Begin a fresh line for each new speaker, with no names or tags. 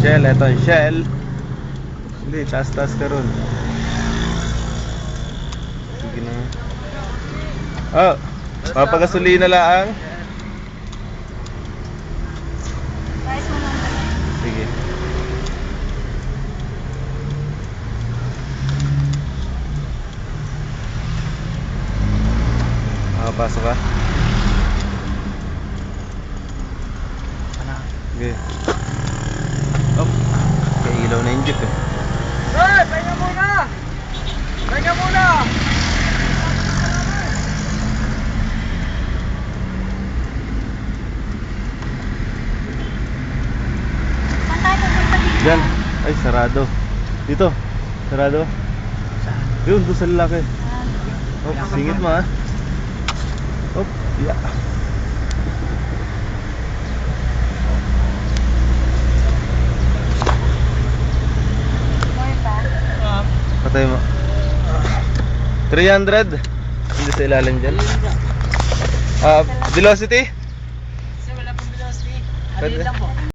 Shell, eto ang Shell. Hindi, taas-taas ka ron. Sige na. Oh, papagasolina lang. Sige. Pasok ka. Sige. Oh, kaya ilaw na yung jeep eh.
Sir, pahinga muna! Pahinga muna!
Saan tayo pupunta dito?
Diyan. Ay, sarado. Dito. Sarado. Yun, doon sa lalaki. Oh, singit mo ah. Oh, yeah.
More pa?
Patay mo. 300. Hindi sa ilalim dyan. Velocity?
Kasi wala pang velocity.
Pwede.
Halil lang po.